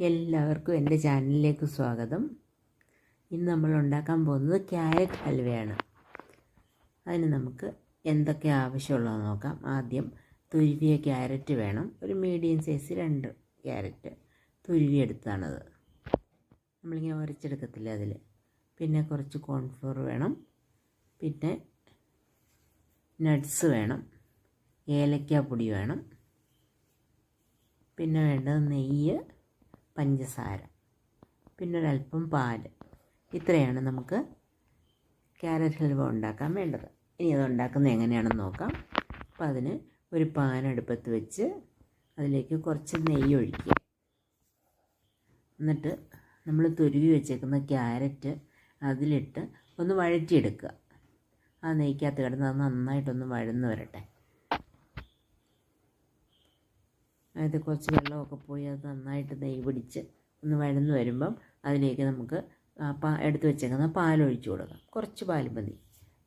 എല്ലാവർക്കും എൻ്റെ ചാനലിലേക്ക് സ്വാഗതം. ഇന്ന് നമ്മൾ ഉണ്ടാക്കാൻ പോകുന്നത് ക്യാരറ്റ് ഹൽവയാണ്. അതിന് നമുക്ക് എന്തൊക്കെ ആവശ്യമുള്ളതെന്ന് നോക്കാം. ആദ്യം തുരുവിയ ക്യാരറ്റ് വേണം. ഒരു മീഡിയം സൈസ് 2 ക്യാരറ്റ് തുരുവിയെടുത്താണത്. നമ്മളിങ്ങനെ ഉരച്ചെടുക്കത്തില്ല അതിൽ. പിന്നെ കുറച്ച് കോൺഫ്ലോർ വേണം. പിന്നെ നട്ട്സ് വേണം. ഏലക്കാപ്പൊടി വേണം. പിന്നെ വേണ്ടത് നെയ്യ്, പഞ്ചസാര, പിന്നെ ഒരല്പം പാൽ. ഇത്രയാണ് നമുക്ക് ക്യാരറ്റ് ഹൽവ ഉണ്ടാക്കാൻ വേണ്ടത്. ഇനി അത് ഉണ്ടാക്കുന്നത് എങ്ങനെയാണെന്ന് നോക്കാം. അപ്പോൾ അതിന് ഒരു പാൻ അടുപ്പത്ത് വെച്ച് അതിലേക്ക് കുറച്ച് നെയ്യ് ഒഴിക്കുക. എന്നിട്ട് നമ്മൾ തുരുവി വെച്ചേക്കുന്ന ക്യാരറ്റ് അതിലിട്ട് ഒന്ന് വഴറ്റിയെടുക്കുക. ആ നെയ്ക്കകത്ത് കിടന്ന് അത് നന്നായിട്ടൊന്ന് വഴന്ന് വരട്ടെ. അതിൽ കുറച്ച് വെള്ളമൊക്കെ പോയി അത് നന്നായിട്ട് നെയ്യ് പിടിച്ച് ഒന്ന് വഴന്ന് വരുമ്പം അതിലേക്ക് നമുക്ക് എടുത്ത് വെച്ചേക്കുന്ന പാലൊഴിച്ച് കൊടുക്കാം. കുറച്ച് പാൽ മതി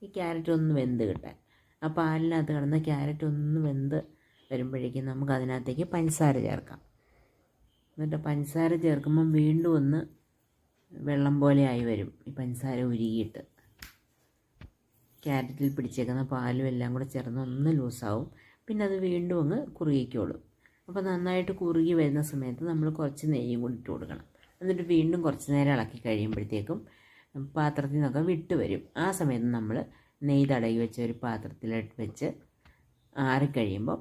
ഈ ക്യാരറ്റ് ഒന്ന് വെന്ത് കിട്ടാൻ. ആ പാലിനകത്ത് കിടന്ന ക്യാരറ്റ് ഒന്ന് വെന്ത് വരുമ്പോഴേക്കും നമുക്ക് അതിനകത്തേക്ക് പഞ്ചസാര ചേർക്കാം. എന്നിട്ട് പഞ്ചസാര ചേർക്കുമ്പം വീണ്ടും ഒന്ന് വെള്ളം പോലെ ആയി വരും. ഈ പഞ്ചസാര ഉരുകിയിട്ട് ക്യാരറ്റിൽ പിടിച്ചേക്കുന്ന പാലും എല്ലാം കൂടെ ചേർന്ന് ഒന്ന് ലൂസാവും. പിന്നെ അത് വീണ്ടും അങ്ങ് കുറുകിക്കോളും. അപ്പോൾ നന്നായിട്ട് കുറുകി വരുന്ന സമയത്ത് നമ്മൾ കുറച്ച് നെയ്യും കൂടി ഇട്ട് കൊടുക്കണം. എന്നിട്ട് വീണ്ടും കുറച്ച് നേരം ഇളക്കി കഴിയുമ്പോഴത്തേക്കും പാത്രത്തിൽ നിന്നൊക്കെ വിട്ട് വരും. ആ സമയത്ത് നമ്മൾ നെയ്യ് തടവി വെച്ച ഒരു പാത്രത്തിൽ വെച്ച് ആറിക്കഴിയുമ്പോൾ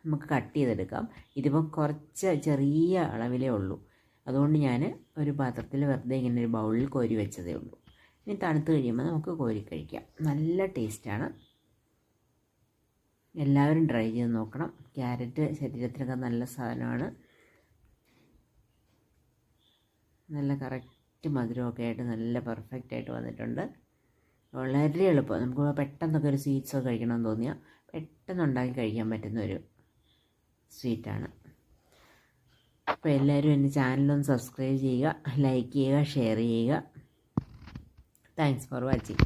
നമുക്ക് കട്ട് ചെയ്തെടുക്കാം. ഇതിപ്പോൾ കുറച്ച് ചെറിയ അളവിലേ ഉള്ളൂ. അതുകൊണ്ട് ഞാൻ ഒരു പാത്രത്തിൽ വെറുതെ ഇങ്ങനെ ഒരു ബൗളിൽ കോരി വെച്ചതേ ഉള്ളൂ. ഇനി തണുത്ത് കഴിയുമ്പോൾ നമുക്ക് കോരി കഴിക്കാം. നല്ല ടേസ്റ്റാണ്. എല്ലാവരും ട്രൈ ചെയ്ത് നോക്കണം. ക്യാരറ്റ് ശരീരത്തിനൊക്കെ നല്ല സാധനമാണ്. നല്ല കറക്റ്റ് മധുരമൊക്കെ ആയിട്ട് നല്ല പെർഫെക്റ്റായിട്ട് വന്നിട്ടുണ്ട്. വളരെ എളുപ്പം. നമുക്ക് പെട്ടെന്നൊക്കെ ഒരു സ്വീറ്റ്സൊക്കെ കഴിക്കണമെന്ന് തോന്നിയാൽ പെട്ടെന്ന് ഉണ്ടാക്കി കഴിക്കാൻ പറ്റുന്നൊരു സ്വീറ്റാണ്. അപ്പോൾ എല്ലാവരും എൻ്റെ ചാനലൊന്ന് സബ്സ്ക്രൈബ് ചെയ്യുക, ലൈക്ക് ചെയ്യുക, ഷെയർ ചെയ്യുക. Thanks for watching.